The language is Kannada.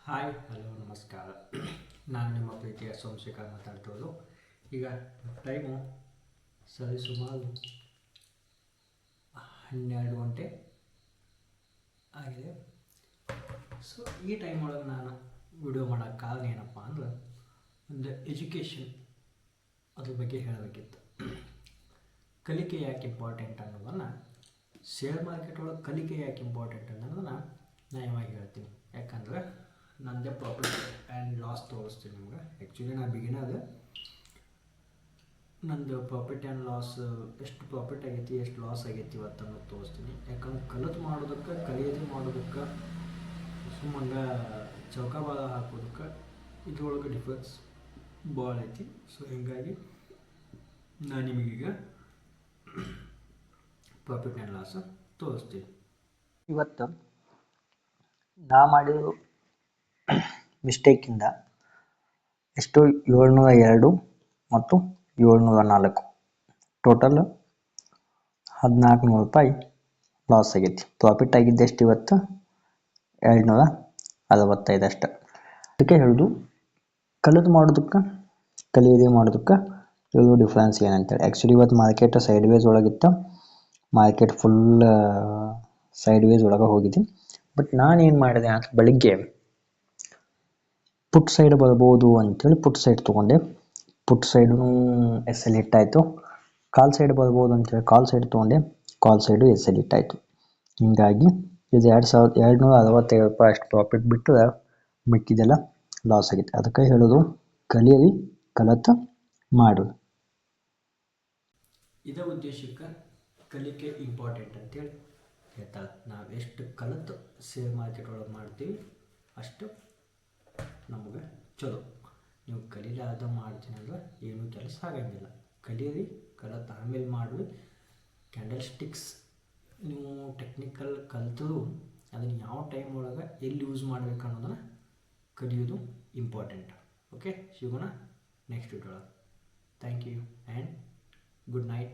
ಹಾಯ್ ಹಲೋ ನಮಸ್ಕಾರ. ನಾನು ನಿಮ್ಮ ಪ್ರೀತಿಯ ಸೋಮಶೇಖರ್ ಮಾತಾಡ್ತಿರೋದು. ಈಗ ಟೈಮು ಸರಿಸುಮಾರು 12 ಗಂಟೆ ಆಗಿದೆ. ಸೊ ಈ ಟೈಮ್ ಒಳಗೆ ನಾನು ವಿಡಿಯೋ ಮಾಡೋಕ್ಕೆ ಕಾರಣ ಏನಪ್ಪ ಅಂದ್ರೆ, ಒಂದು ಎಜುಕೇಷನ್ ಅದ್ರ ಬಗ್ಗೆ ಹೇಳಬೇಕಿತ್ತು. ಕಲಿಕೆ ಯಾಕೆ ಇಂಪಾರ್ಟೆಂಟ್ ಅನ್ನೋದನ್ನು, ಶೇರ್ ಮಾರ್ಕೆಟ್ ಒಳಗೆ ಕಲಿಕೆ ಯಾಕೆ ಇಂಪಾರ್ಟೆಂಟ್ ಅನ್ನೋದನ್ನು ನ್ಯಾಯವಾಗಿ ಹೇಳ್ತೀನಿ. ಯಾಕಂದರೆ ನಂದೇ ಪ್ರಾಫಿಟ್ ಆ್ಯಂಡ್ ಲಾಸ್ ತೋರಿಸ್ತೀನಿ ನಿಮ್ಗೆ. ಆ್ಯಕ್ಚುಲಿ ನಾನು ಬಿಗಿನರ್. ನಂದು ಪ್ರಾಫಿಟ್ ಆ್ಯಂಡ್ ಲಾಸ್, ಎಷ್ಟು ಪ್ರಾಫಿಟ್ ಆಗೈತಿ ಎಷ್ಟು ಲಾಸ್ ಆಗೈತಿ ಇವತ್ತು ಅನ್ನೋದು ತೋರಿಸ್ತೀನಿ. ಯಾಕಂದ್ರೆ ಕಲಿಯೋದು ಮಾಡೋದಕ್ಕೆ ಸುಮ್ಮಂಗೆ ಚೌಕಾಬಾರ ಹಾಕೋದಕ್ಕೆ ಇದ್ರೊಳಗೆ ಡಿಫ್ರೆನ್ಸ್ ಭಾಳ ಐತಿ. ಸೊ ಹೀಗಾಗಿ ನಾನು ನಿಮಗೀಗ ಪ್ರಾಫಿಟ್ ಆ್ಯಂಡ್ ಲಾಸ್ ತೋರಿಸ್ತೀನಿ. ಇವತ್ತು ನಾ ಮಾಡಿರೋ ಮಿಸ್ಟೇಕಿಂದ ಎಷ್ಟು 702 ಮತ್ತು 704 ಟೋಟಲ್ 1400 ರೂಪಾಯಿ ಲಾಸ್ ಆಗೈತಿ. ಪ್ರಾಫಿಟ್ ಆಗಿದ್ದೆಷ್ಟು ಇವತ್ತು 265 ಅಷ್ಟು. ಅದಕ್ಕೆ ಹೇಳೋದು, ಕಲಿಯೋದೇ ಮಾಡೋದಕ್ಕೆ ಇರೋ ಡಿಫ್ರೆನ್ಸ್ ಏನಂತೇಳಿ. ಆ್ಯಕ್ಚುಲಿ ಇವತ್ತು ಮಾರ್ಕೆಟ್ ಸೈಡ್ ವೇಸ್ ಒಳಗಿತ್ತು. ಮಾರ್ಕೆಟ್ ಫುಲ್ ಸೈಡ್ ವೇಸ್ ಒಳಗೆ ಹೋಗಿದೆ. ಬಟ್ ನಾನೇನು ಮಾಡಿದೆ ಅಂತ, ಬೆಳಿಗ್ಗೆ ಪುಟ್ ಸೈಡ್ ಬರ್ಬೋದು ಅಂತೇಳಿ ಪುಟ್ ಸೈಡ್ ತೊಗೊಂಡೆ. ಪುಟ್ ಸೈಡು ಎಸ್ ಎಲ್ ಹಿಟ್ಟಾಯಿತು. ಕಾಲ್ ಸೈಡ್ ಬರ್ಬೋದು ಅಂತೇಳಿ ಕಾಲ್ ಸೈಡ್ ತೊಗೊಂಡೆ. ಕಾಲ್ ಸೈಡು ಎಸ್ ಎಲ್ ಹಿಟ್ಟಾಯಿತು. ಹೀಗಾಗಿ ಇದು 2265 ರೂಪಾಯಿ ಅಷ್ಟು ಪ್ರಾಫಿಟ್ ಬಿಟ್ಟು ಮಿಕ್ಕಿದೆಲ್ಲ ಲಾಸ್ ಆಗಿತ್ತು. ಅದಕ್ಕೆ ಹೇಳೋದು, ಕಲಿಯಲಿ, ಕಲಿತು ಮಾಡೋದು. ಇದೇ ಉದ್ದೇಶಕ್ಕೆ ಕಲಿಕೆ ಇಂಪಾರ್ಟೆಂಟ್ ಅಂತೇಳಿ ಹೇಳ್ತಾರೆ. ನಾವು ಎಷ್ಟು ಕಲಿತು ಶೇರ್ ಮಾರ್ಕೆಟ್ ಒಳಗೆ ಮಾಡ್ತೀವಿ ಅಷ್ಟು ನಮಗೆ ಚಲೋ. ನೀವು ಕಲೀಲಾರ್ದ ಮಾಡ್ತೀನಿ ಅಂದ್ರೆ ಏನೂ ಕೆಲಸ ಆಗಂಗಿಲ್ಲ. ಕಲೀರಿ, ಕಲಿತು ಆಮೇಲೆ ಮಾಡಿ. ಕ್ಯಾಂಡಲ್ ಸ್ಟಿಕ್ಸ್ ನೀವು ಟೆಕ್ನಿಕಲ್ ಕಲಿತರೂ ಅದನ್ನು ಯಾವ ಟೈಮ್ ಒಳಗೆ ಎಲ್ಲಿ ಯೂಸ್ ಮಾಡಬೇಕು ಅನ್ನೋದನ್ನು ಕಲಿಯೋದು ಇಂಪಾರ್ಟೆಂಟ್. ಓಕೆ, ಸಿಗೋಣ ನೆಕ್ಸ್ಟ್ ವಿಡಿಯೋ ಒಳಗೆ. Thank you and good night.